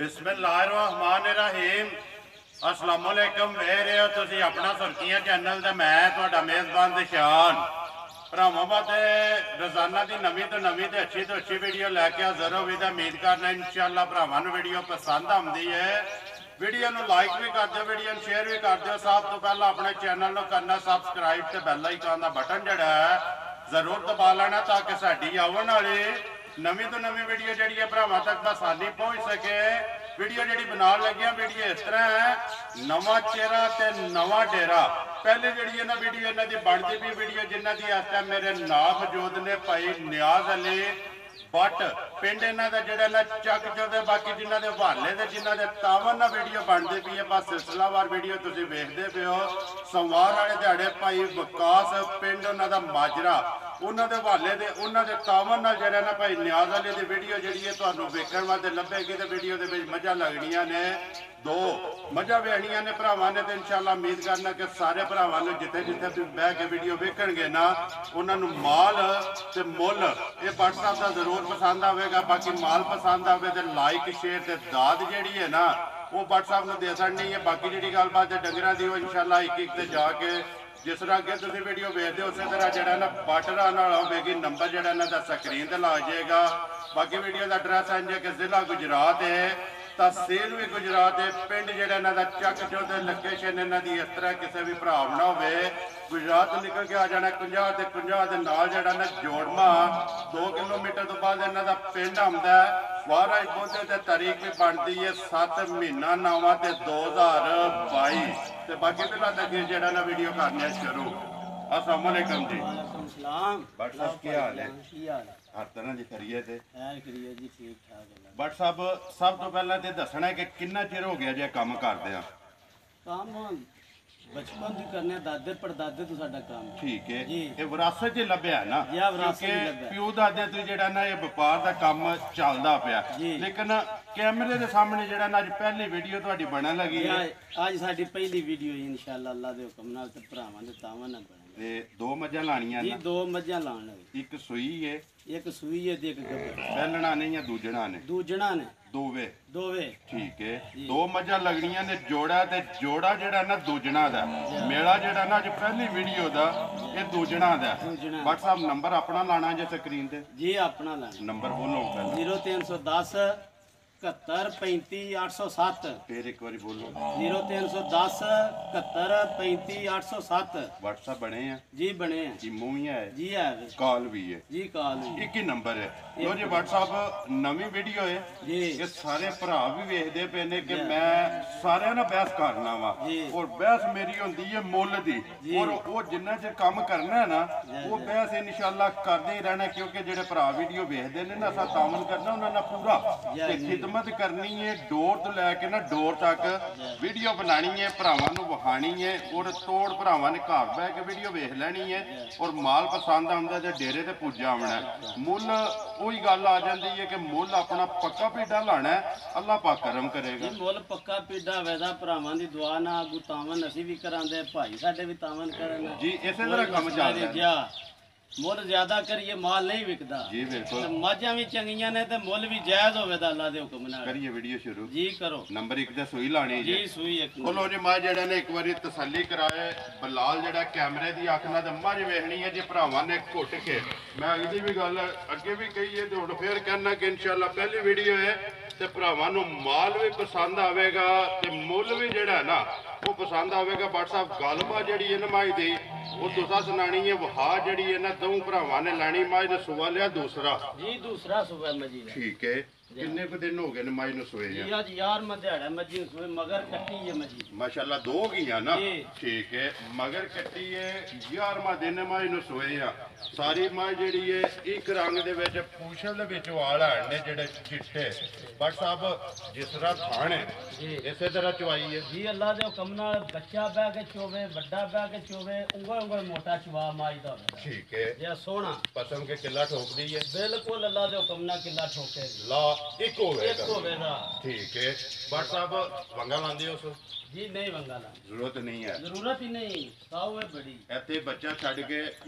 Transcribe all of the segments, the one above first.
बिस्मिल्लाहिर्रहमानिर्रहीम अस्सलाम वालेकुम वे रहे हो तुसी अपना सुर्खियां चैनल ते मैं तुहाडा मेज़बान दिशान भरावां वास्ते रोजाना की नवीं तो अच्छी वीडियो लैके हाज़र हो तो उम्मीद करना इंशाअल्लाह भरावां नूं वीडियो पसंद आउंदी है। वीडियो नूं लाइक भी कर दिओ, वीडियो नूं शेयर भी कर दिओ। सब तो पहला अपने चैनल नूं करना सबसक्राइब ते बैल आइकन दा बटन जिहड़ा है जरूर दबा लेना ताकि साडी आउण वाली नवीं तो नवीं वीडियो जिहड़ी है भरावां तक आसानी पहुंच सके। वीडियो जिहड़ी बना लगे वीडियो इस तरह है नवा चेहरा ते नवा डेरा। पहले जिहड़ी है ना वीडियो इन्हां दी बनदी भी वीडियो जिन्हां दी इस टाइम मेरे नाम मौजूद ने भाई नियाज अली बट पिंड इन्हां दा जिहड़ा ना चक चौदे बाकी जिन्हां दे हवाले ते जिन्हां दे तावन नाल वीडियो बनदी पई है बस सिलसिलावार वीडियो तुसीं वेखदे पे हो। सोमवार वाले दिहाड़े भाई विकास पिंड उन्हां दा माजरा उन्हां दे हवाले दे उन्हां दे तावन नाल जिहड़ा ना भाई नियाज अली दी वीडियो जिहड़ी है तुहानूं वेखण वास्ते लभेगी ते वीडियो दे विच मझां लगणीਆਂ ने दो मझां वेखणीਆਂ ने भरावां ने ते इंशाअल्लाह उम्मीद करना कि सारे भरावां नूं जिथे जिथे भी बह के वीडियो वेखणगे ना उन्हां नूं माल ते मुੱਲ ये WhatsApp दा जरूर पसंद आवेगा। बाकी माल पसंद आवे ते लाइक शेयर ते दाद जिहड़ी है ना वो WhatsApp नूं दे छड़नी है। बाकी जिहड़ी गलबात है डंगरां दी वो इंशाअल्लाह एक एक ते जाके जिस तरह अगे तुम वीडियो वेखते उस तरह जरा ना बटरा नाल आवेगी नंबर जरा ना स्क्रीन ते ला जाएगा। बाकी वीडियो का एड्रैस है कि जिला गुजरात है, तहसील भी गुजरात है, पिंड जरा इन्हां दा चक चौदे लोकेशन इन्हां दी इस तरह किसी भी भरा ना हो गुजरात निकल के आ जाना 50 ते 50 के नाल जरा ना जोड़मा 2 किलोमीटर तो बाद इन्हां दा पिंड आउंदा है। महाराज पहुंचे तो तारीख भी बनती है 7 महीना 9 ते 2022 ते बाकी तो अगे जरा ना वीडियो करने शुरू। अस्सलाम वालेकुम जी। भट्ट साहब की हाल है? हर तरह की करिए थे भट्ट साहब सब तो पहला तो दसना है कि कितना चिर हो गया जे काम करदे आ? काम बचपन भी करने दादे परदादे तो साडा काम ठीक है ये विरासत च लभ्या ना क्योंकि प्यो दादे तो जेड़ा ना ये व्यापार दा काम चलदा पिया लेकिन कैमरे दे सामने जेड़ा ना अज पहली वीडियो तुहाडी बनन लगी है। आज साडी पहली वीडियो इंशाअल्लाह अल्लाह दे हुक्म नाल ते भरावां दे तावां नाल ते 2 मझां लाणियां जी 2 मझां लाण लगे। एक सूई है, एक सूई है ते एक गब्बर। पहलना ने या दूजणा ने? दूजणा ने। दोवे दोवे ठीक है। 2 मझां लगणियां ने जोड़ा ते जोड़ा जेड़ा ना दूजणा दा मेला जेड़ा ना अज पहली वीडियो दा ये दूजणा दा। भट्ट साहब नंबर अपना लाना जे स्क्रीन ते? जी अपना लाना। नंबर बोलो 0310 71 35 807। फिर एक बार बोलो 0310 71 35 807। WhatsApp बने हैं जी बने हैं। इमो भी है जी है कॉल भी है जी कॉल एक ही नंबर है। लो जी WhatsApp नवी वीडियो है जी ये सारे भरा भी वेखदे पे ने कि मैं सारे ना बहस करना वा और बहस मेरी होंदी है मुੱਲ दी और वो जिन्ना चਿਰ काम करना है ना वो बहस इंशाअल्लाह करदे ही रहना क्योंकि जेडे भरा वीडियो वेखदे ने ना असा तामन करना उन्हां नाल पूरा ते खिदमत करनी है डोर तो लैके ना डोर तक वीडियो बनानी है भरावां नूं विखानी है और तोड़ भरावां ने घर बह के वीडियो वेख लैनी है और माल पसंद आउंदा ते डेरे ते पुज्जा आउणा। मुੱਲ ਉਹੀ ਗੱਲ ਆ ਜਾਂਦੀ ਹੈ ਕਿ ਮੁੱਲ ਆਪਣਾ ਪੱਕਾ ਪੀਡਾ ਲਾਣਾ ਅੱਲਾਹ ਪਾਕ ਕਰਮ ਕਰੇਗਾ। ਮੁੱਲ ਪੱਕਾ ਪੀਡਾ ਵੈਦਾ ਭਰਾਵਾਂ ਦੀ ਦੁਆ ਨਾਲ ਅਗੂ ਤਾਵਨ ਅਸੀਂ ਵੀ ਕਰਾਂਦੇ ਭਾਈ ਸਾਡੇ ਵੀ ਤਾਵਨ ਕਰਨ ਜੀ ਇਸੇ ਤਰ੍ਹਾਂ ਕੰਮ ਚੱਲਦਾ। ਮੁੱਲ ਜ਼ਿਆਦਾ ਕਰੀਏ ਮਾਲ ਨਹੀਂ ਵਿਕਦਾ ਜੀ ਬਿਲਕੁਲ। ਮਾਝਾਂ ਵੀ ਚੰਗੀਆਂ ਨੇ ਤੇ ਮੁੱਲ ਵੀ ਜਾਇਜ਼ ਹੋਵੇ ਤਾਂ ਅੱਲਾਹ ਦੇ ਹੁਕਮ ਨਾਲ ਕਰੀਏ ਵੀਡੀਓ ਸ਼ੁਰੂ ਜੀ ਕਰੋ। ਨੰਬਰ 1 ਤੇ ਸੂਈ ਲਾਣੀ ਜੀ ਸੂਈ ਇੱਕ ਬੋਲੋ ਜੀ ਮਾਂ ਜਿਹੜਾ ਨੇ ਇੱਕ ਵਾਰੀ ਤਸੱਲੀ ਕਰਾਏ ਬਲਾਲ ਜਿਹੜਾ ਕੈਮਰੇ ਦੀ ਅੱਖ ਨਾਲ ਮੱਝ ਵੇਖਣੀ ਹੈ ਜੇ ਭਰਾਵਾਂ ਨੇ ਘੁੱਟ ਕੇ ਮੈਂ ਇਹਦੀ ਵੀ ਗੱਲ ਅੱਗੇ ਵੀ ਕਹੀ ਹੈ ਤੇ ਹੁਣ ਫੇਰ ਕਹਿਣਾ ਕਿ ਇਨਸ਼ਾਅੱਲਾ ਪਹਿਲੀ ਵੀਡੀਓ ਹੈ ਤੇ ਭਰਾਵਾਂ ਨੂੰ ਮਾਲ ਵੀ ਪਸੰਦ ਆਵੇਗਾ ਤੇ ਮੁੱਲ ਵੀ ਜਿਹੜਾ ਨਾ वो पसंद आएगा। WhatsApp गलबा जी है ना माई दी वो तुसा सुनानी है वहा जी है ना दो भरावां ने लैनी माई ने सुबह लिया दूसरा जी दूसरा सुबह मजी ठीक है। किन्ने को दिन हो गए ने माई ने सोए जी आज यार मध्याड़ा मजी सोए मगर कट्टी है मजी माशाल्लाह 2 गईया ना ठीक है मगर कट्टी है 11वां दिन माई ने सोए आ। सारी माई जी है एक रंग दे विच पूछल दे विच वाल ने जेडे चिट्टे बट साहब जिस तरह थान है इसे तरह चवाई है जी अल्लाह दे हुक्म नाल बच्चा बह के चोवे बड़ा बह के चोवे उंगल उंगल मोटा चवा माई दा ठीक है ये सोना पसम के किला ठोक दी है बिल्कुल अल्लाह दे हुक्म नाल किला ठोके ला एक होवेगा ठीक है। बट साहब वंगा लांदे हो सो जी नहीं वंगा ला जरूरत नहीं है जरूरत ही नहीं साऊ है बड़ी इत्थे बच्चा छड़ के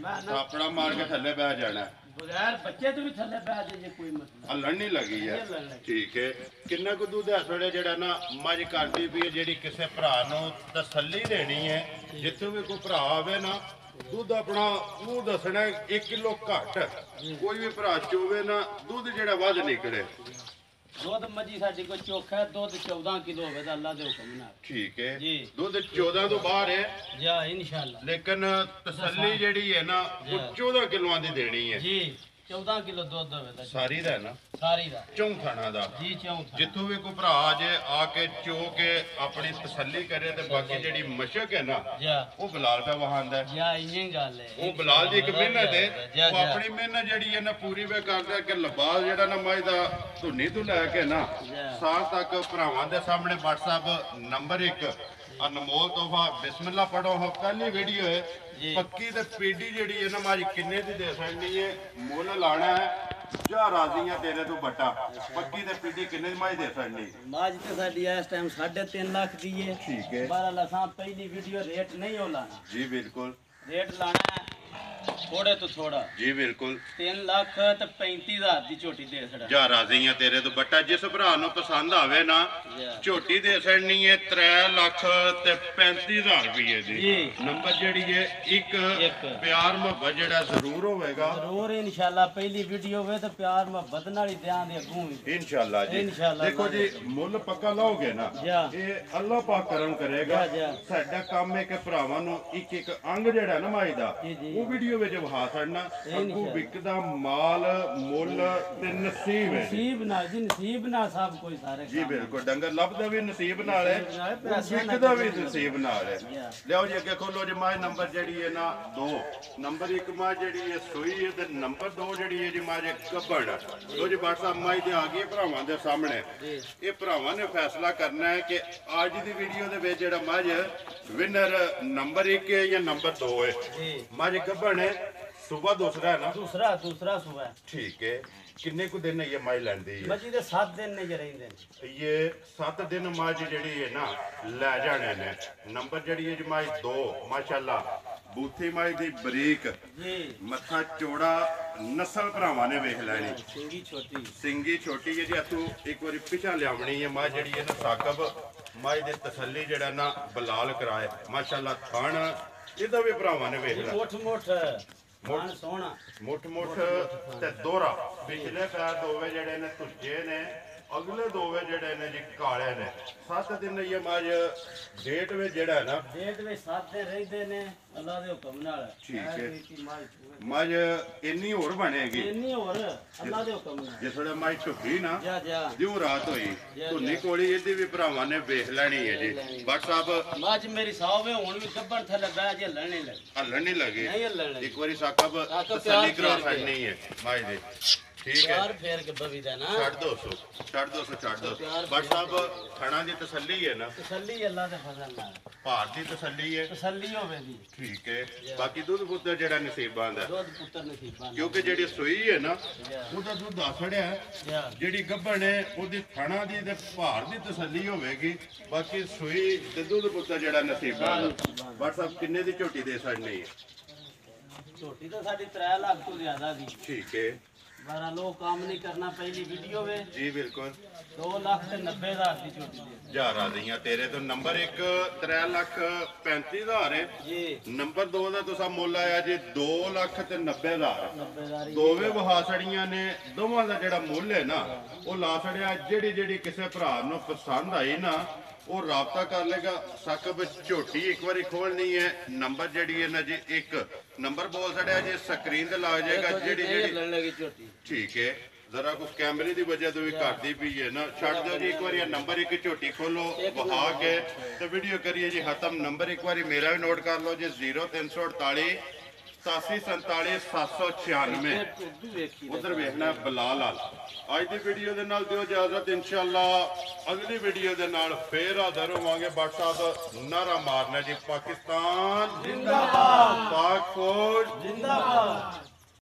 थापड़ा मार के थल्ले बह जाना ਬਗੈਰ ਬੱਚੇ ਤੋਂ ਵੀ ਥੱਲੇ ਪੈ ਜੇ ਕੋਈ ਮਤਲਬ ਹੱਲਣ ਨਹੀਂ ਲੱਗੀ ਹੈ ਇਹ ਲੜਨ ਲੱਗੀ। ਠੀਕ ਹੈ ਕਿੰਨਾ ਕੁ ਦੁੱਧ ਇਸ ਵੇਲੇ ਜਿਹੜਾ ਨਾ ਮੱਝ ਕਰਦੀ ਵੀ ਹੈ ਜਿਹੜੀ ਕਿਸੇ ਭਰਾ ਨੂੰ ਤਸੱਲੀ ਦੇਣੀ ਹੈ ਜਿੱਥੇ ਵੀ ਕੋਈ ਭਰਾ ਆਵੇ ਨਾ ਦੁੱਧ ਆਪਣਾ ਉਹ ਦੱਸਣਾ 1 ਕਿਲੋ ਘੱਟ ਕੋਈ ਵੀ ਭਰਾ ਚੋਵੇ ਨਾ ਦੁੱਧ ਜਿਹੜਾ ਵੱਧ ਨਿਕਲੇ ਦੁੱਧ ਮੱਝੀ ਸਾਡੀ ਕੋਈ ਚੋਖਾ ਹੈ, ਦੁੱਧ 14 ਕਿਲੋ ਹੋਵੇ ਤਾਂ ਅੱਲਾ ਦੇ ਹੁਕਮ ਨਾਲ ਠੀਕ ਹੈ ਜੀ। ਦੁੱਧ 14 ਤੋਂ ਬਾਹਰ ਹੈ ਜਾ ਇਨਸ਼ਾਅੱਲਾ ਲੇਕਿਨ ਤਸੱਲੀ ਜਿਹੜੀ ਹੈ ਨਾ ਉਹ 14 ਕਿਲੋਆਂ ਦੀ ਦੇਣੀ ਹੈ ਜੀ 14 ਕਿਲੋ ਦੁੱਧ ਹੋਵੇ ਤਾਂ ਸਾਰੀ ਦਾ ਹੈ ਨਾ ਸਾਰੀ ਦਾ ਚੌਂਥਾਣਾ ਦਾ ਜੀ ਚੌਥਾ ਜਿੱਥੋਂ ਵੀ ਕੋਈ ਭਰਾ ਜੇ ਆ ਕੇ ਚੋ ਕੇ ਆਪਣੀ ਤਸੱਲੀ ਕਰੇ ਤੇ ਬਾਕੀ ਜਿਹੜੀ ਮਸ਼ਕ ਹੈ ਨਾ ਜਾ ਉਹ ਬਲਾਲ ਦਾ ਵਹਾਂਦਾ ਹੈ ਜਾ ਇੰਨੀ ਗੱਲ ਹੈ ਉਹ ਬਲਾਲ ਦੀ ਇੱਕ ਮਿਹਨਤ ਹੈ ਜਾ, ਉਹ ਜਾ। ਆਪਣੀ ਮਿਹਨਤ ਜਿਹੜੀ ਹੈ ਨਾ ਪੂਰੀ ਵੇ ਕਰਦਾ ਕਿ ਲਬਾਲ ਜਿਹੜਾ ਨਾ ਮੱਝ ਦਾ ਧੁੰਨੀ ਤੋਂ ਲੈ ਕੇ ਨਾ ਜਾ। ਸਾਲ ਤੱਕ ਭਰਾਵਾਂ ਦੇ ਸਾਹਮਣੇ WhatsApp ਨੰਬਰ 1 ਅਨਮੋਲ ਤੋਹਫਾ ਬਿਸਮਿਲ੍ਲਾ ਪੜੋ ਹੋ ਪਹਿਲੀ ਵੀਡੀਓ ਹੈ ਜੀ। ਪੱਕੀ ਤੇ ਪੀਡੀ ਜਿਹੜੀ ਹੈ ਨਾ ਮੱਝ ਕਿੰਨੇ ਦੀ ਦੇ ਸਕਦੀ ਹੈ ਮੁੱਲ ਲਾਣਾ ਹੈ ਜਾਂ ਰਾਜ਼ੀਆਂ ਤੇਰੇ ਤੋਂ ਬੱਟਾ ਪੱਕੀ ਤੇ ਪੀਡੀ ਕਿੰਨੇ ਦੀ ਮੱਝ ਦੇ ਸਕਦੀ ਮਾਝ ਤੇ ਸਾਡੀ ਇਸ ਟਾਈਮ 3.5 ਲੱਖ ਦੀ ਹੈ ਠੀਕ ਹੈ 12 ਲੱਖਾਂ ਪਹਿਲੀ ਵੀਡੀਓ ਰੇਟ ਨਹੀਂ ਹੋ ਲਾਣਾ ਜੀ ਬਿਲਕੁਲ ਰੇਟ ਲਾਣਾ ਹੈ ਥੋੜੇ ਤੋਂ ਥੋੜਾ ਜੀ ਬਿਲकुल 3 ਲੱਖ ਤੇ 35,000 ਦੀ ਝੋਟੀ ਦੇ ਛੜਾ ਜਾ ਰਾਜ਼ੀਆਂ ਤੇਰੇ ਤੋਂ ਬੱਟਾ ਜਿਸ ਭਰਾ ਨੂੰ ਪਸੰਦ ਆਵੇ ਨਾ ਜਾ। ਝੋਟੀ ਦੇ ਸੜਨੀ ਹੈ 3 ਲੱਖ ਤੇ 35,000 ਰੁਪਏ ਦੀ ਜੀ। ਨੰਬਰ ਜਿਹੜੀ ਹੈ ਇੱਕ। ਪਿਆਰ ਮੁਹੱਬਤ ਜਿਹੜਾ ਜ਼ਰੂਰ ਹੋਵੇਗਾ ਜ਼ਰੂਰ ਇਨਸ਼ਾਅੱਲਾ ਪਹਿਲੀ ਵੀਡੀਓ ਹੋਵੇ ਤਾਂ ਪਿਆਰ ਮੁਹੱਬਤ ਨਾਲ ਹੀ ਦਿਆਂ ਦੇ ਅੱਗੋਂ ਵੀ ਇਨਸ਼ਾਅੱਲਾ ਜੀ ਇਨਸ਼ਾਅੱਲਾ ਦੇਖੋ ਜੀ ਮੁੱਲ ਪੱਕਾ ਲਾਓਗੇ ਨਾ ਜਾ। ਇਹ ਅੱਲਾਹ ਪਾਕ ਕਰਮ ਕਰੇਗਾ ਜਾ, ਜਾ। ਸਾਡਾ ਕੰਮ ਹੈ ਕਿ ਭਰਾਵਾਂ ਨੂੰ ਇੱਕ ਇੱਕ ਅੰਗ ਜਿਹੜਾ ਨਾ ਮਾਈ ਦਾ ਜੀ, ਜੀ। ਉਹ ਵੀਡੀਓ ਵਿੱਚ ਵਹਾ ਛੱਡਣਾ ਅੱਗੂ ਇਨਸ਼ਾਅੱਲਾ। ਵਿਕਦਾ ਮਾਲ ਮੁੱਲ ਤੇ ਨਸੀਬ ਹੈ ਜੀ। ਨਸੀਬ ਨਾਲ ਜੀ ਨਸੀਬ ਨਾਲ ਸਭ ਕੋਈ ਸਾਰੇ ਜੀ ਕੰਮ। ਬਿਲਕੁਲ ਡੰਗਰ ਲੱਭਦਾ ਵੀ ਨਸੀਬ ਨਾਲ ਹੈ ਨਸੀਬ ਨਾਲ ਹੈ, ਪੈਸਿਆਂ ਨਾਲ ਵਿਕਦਾ ਵੀ ਨਸੀਬ ਨਾਲ ਹੈ Yeah. ਲਿਆਓ ਜੀ ਅੱਗੇ ਖੋਲੋ ਜੀ ਮਾਝ ਨੰਬਰ ਜਿਹੜੀ ਹੈ ਨਾ 2 ਨੰਬਰ 1 ਮਾਝ ਜਿਹੜੀ ਹੈ ਸੂਈ ਹੈ ਤੇ ਨੰਬਰ 2 ਜਿਹੜੀ ਹੈ ਜੀ ਮਾਝ ਕੱਬੜ ਲੋ ਜੀ WhatsApp ਮਾਝ ਤੇ ਆ ਗਈ ਹੈ ਭਰਾਵਾਂ ਦੇ ਸਾਹਮਣੇ ਜੀ। ਇਹ ਭਰਾਵਾਂ ਨੇ ਫੈਸਲਾ ਕਰਨਾ ਹੈ ਕਿ ਅੱਜ ਦੀ ਵੀਡੀਓ ਦੇ ਵਿੱਚ ਜਿਹੜਾ ਮਾਝ ਵਿਨਰ ਨੰਬਰ 1 ਹੈ ਜਾਂ ਨੰਬਰ 2 ਹੈ ਜੀ ਮਾਝ ਕੱਬੜ ਹੈ ਸਵੇਰ ਦੂਸਰਾ ਹੈ ਨਾ ਦੂਸਰਾ ਸੁਬਾ ਠੀਕ ਹੈ ਕਿੰਨੇ ਕੁ ਦਿਨ ਇਹ ਮਾਝ ਲੈਂਦੀ ਹੈ ਮੱਜੀ ਦੇ 7 ਦਿਨ ਨਹੀਂ ਰਹਿੰਦੇ ਨੇ ਇਹ 7 ਦਿਨ ਮੱਝ ਜਿਹੜੀ ਹੈ ਨਾ ਲੈ ਜਾਣੇ ਨੇ ਨੰਬਰ ਜਿਹੜੀ ਹੈ ਜੀ ਮੱਝ 2 ਮਾਸ਼ਾਅੱਲਾ ਬੂਥੀ ਮੱਝ ਦੀ ਬਰੀਕ ਜੀ ਮੱਥਾ ਚੌੜਾ ਨਸਲ ਭਰਾਵਾਂ ਨੇ ਵੇਖ ਲੈਣੀ ਸਿੰਗੀ ਛੋਟੀ ਸਿੰਗੀ ਛੋਟੀ ਹੈ ਜੀ ਤੂੰ ਇੱਕ ਵਾਰੀ ਪਿਛਾ ਲਿਆਵਣੀ ਹੈ ਮੱਝ ਜਿਹੜੀ ਹੈ ਨਾ ਸਾਕਬ ਮੱਝ ਦੀ ਤਸੱਲੀ ਜਿਹੜਾ ਨਾ ਬਲਾਲ ਕਰਾਏ ਮਾਸ਼ਾਅੱਲਾ ਥਣ ਇਹਦਾ ਵੀ ਭਰਾਵਾਂ ਨੇ ਵੇਖ ਲੈ ਮੋਠ ਮਾਨ ਸੋਹਣਾ ਮੁੱਠ ਤੇ ਦੋਹਰਾ ਪਿਛਲੇ ਪੈਰ ਦੋਵੇਂ ਜਿਹੜੇ ਨੇ ਤੁੱਜੇ ਨੇ ਅਗਲੇ ਦੋਵੇਂ ਜਿਹੜੇ ਨੇ ਜੀ ਕਾਲੇ ਨੇ 7 ਦਿਨ ਇਹ ਮੱਝ ਡੇਟ ਵਿੱਚ ਜਿਹੜਾ ਹੈ ਨਾ ਡੇਟ ਵਿੱਚ 7 ਦਿਨ ਰਹਿੰਦੇ ਨੇ ਅੱਲਾ ਦੇ ਹੁਕਮ ਨਾਲ ਠੀਕ ਹੈ। ਐ ਵੀ ਮਾਝ ਮੱਝ ਇੰਨੀ ਹੋਰ ਬਣੇਗੀ ਇੰਨੀ ਹੋਰ ਅੱਲਾ ਦੇ ਹੁਕਮ ਨਾਲ ਜੇ ਥੋੜਾ ਮੱਝ ਢੁੱਕੀ ਨਾ ਜਾ ਜਾ ਜਿਉਂ ਰਾਤ ਹੋਈ ਜਾ। ਧੁੰਨੀ ਕੋਲੀ ਇਹਦੀ ਵੀ ਭਰਾਵਾਂ ਨੇ ਵੇਖ ਲੈਣੀ ਹੈ ਜੀ WhatsApp ਮਾਝ ਮੇਰੀ ਸਾਹਵੇ ਹੁਣ ਵੀ ਗੱਬਣ ਥੱਲੇ ਬਹਿ ਜੇ ਹੱਲਣ ਨਹੀਂ ਲੱਗੀ ਹੱਲਣ ਨਹੀਂ ਲੱਗੇ ਨਹੀਂ ਹੱਲਣ ਲੱਗੀ ਇੱਕ ਵਾਰੀ ਸਾਕਬ ਸਾਕਬ ਤਸੱਲੀ ਪਿਆਰ ਕਰਾ ਫੇਰ ਕੇ। ਛੱਡਣੀ ਹੈ ਮੱਝ ਦੀ ਠੀਕ ਹੈ ਯਾਰ ਫੇਰ ਕੇ ਬਵੀ ਦਾ ਨਾ ਛੱਡ 200 ਛੱਡ 200 ਛੱਡ 200 ਪਿਆਰ WhatsApp ਥਣਾ ਦੀ ਤਸੱਲੀ ਹੈ ਨਾ ਤਸੱਲੀ ਅੱਲਾ ਦੇ ਫਜ਼ਲ ਨਾਲ ਭਾਰ ਦੀ ਤਸੱਲੀ ਹੈ ਤਸੱਲੀ ਹੋਵੇ ਦੀ ਠੀਕ ਹੈ ਬਾਕੀ ਦੁੱਧ ਪੁੱਤਰ ਜਿਹੜਾ ਨਸੀਬਾਂ ਦਾ ਦੁੱਧ ਪੁੱਤਰ ਨਸੀਬਾਂ ਨਾਲ ਕਿਉਂਕਿ ਜਿਹੜੀ ਸੂਈ ਹੈ ਨਾ ਉਹਦਾ ਦੁੱਧ ਆਸੜਿਆ ਜਾ ਜਿਹੜੀ ਗੱਭਣ ਹੈ ਉਹਦੀ ਥਣਾ ਦੀ ਤੇ ਭਾਰ ਦੀ ਤਸੱਲੀ ਹੋਵੇਗੀ ਬਾਕੀ ਸੂਈ ਤੇ ਦੁੱਧ ਪੁੱਤਰ ਜਿਹੜਾ ਨਸੀਬਾਂ ਦਾ WhatsApp ਕਿੰਨੇ ਦੀ ਝੋਟੀ ਦੇ ਸਕਣੀ ਹੈ ਝੋਟੀ ਤਾਂ ਸਾਡੀ 3 ਲੱਖ ਤੋਂ ਜ਼ਿਆਦਾ ਦੀ ਠੀਕ ਹੈ 12 ਲੋਕ ਕੰਮ ਨਹੀਂ ਕਰਨਾ ਪਹਿਲੀ ਵੀਡੀਓ ਵੇ ਜੀ ਬਿਲਕੁਲ 2,90,000 ਦੀ ਝੋਟੀ ਦੇ ਜਾ ਰਾਜ਼ੀਆਂ ਤੇਰੇ ਤੋਂ ਨੰਬਰ 1 3,35,000 ਹੈ ਜੀ ਨੰਬਰ 2 ਦਾ ਤੁਸੀਂ ਮੁੱਲ ਆਇਆ ਜੀ 2,90,000 90,000 ਦੋਵੇਂ ਵਹਾ ਸੜੀਆਂ ਨੇ ਦੋਵਾਂ ਦਾ ਜਿਹੜਾ ਮੁੱਲ ਹੈ ਨਾ ਉਹ ਲਾ ਸੜਿਆ ਜਿਹੜੀ ਕਿਸੇ ਭਰਾ ਨੂੰ ਪਸੰਦ ਆਈ ਨਾ ਉਹ ਰਾਬਤਾ ਕਰ ਲੇਗਾ ਸਾਕਬ ਝੋਟੀ ਇੱਕ ਵਾਰੀ ਖੋਲਣੀ ਹੈ ਨੰਬਰ ਜਿਹੜੀ ਹੈ ਨਾ ਜੀ 1 ਨੰਬਰ ਬੋਲ ਸੜਿਆ ਜੀ ਸਕਰੀਨ ਤੇ ਲੱਗ ਜਾਏਗਾ ਜਿਹੜੀ ਲੈਣ ਲੱਗੀ ਝੋਟੀ ਠੀਕ ਹੈ ਜ਼ਰਾ ਕੁਝ ਕੈਮਰੇ ਦੀ ਵਜ੍ਹਾ ਤੋਂ ਵੀ ਘਟਦੀ ਪਈ ਹੈ ਨਾ ਛੱਡ ਦਿਓ ਜੀ ਇੱਕ ਵਾਰੀ ਇਹ ਨੰਬਰ 1 ਝੋਟੀ ਖੋਲੋ ਵਹਾ ਕੇ ਤੇ ਵੀਡੀਓ ਕਰੀਏ ਜੀ ਖਤਮ ਨੰਬਰ ਇੱਕ ਵਾਰੀ ਮੇਰਾ ਵੀ ਨੋਟ ਕਰ ਲਓ ਜੀ 0348 8747 796 ਉਧਰ ਵੇਖਣਾ ਬਲਾਲ ਵਾਲ ਅੱਜ ਦੀ ਵੀਡੀਓ ਦੇ ਨਾਲ ਦਿਓ ਇਜਾਜ਼ਤ ਇਨਸ਼ਾਅੱਲਾ ਅਗਲੀ ਵੀਡੀਓ ਦੇ ਨਾਲ ਫੇਰ ਹਾਜ਼ਰ ਹੋਵਾਂਗੇ WhatsApp ਨਾਰਾ ਮਾਰਨਾ ਜੀ ਪਾਕਿਸਤਾਨ ਜਿੰਦਾਬਾਦ ਪਾਕ ਫੌਜ ਜਿੰਦਾਬਾਦ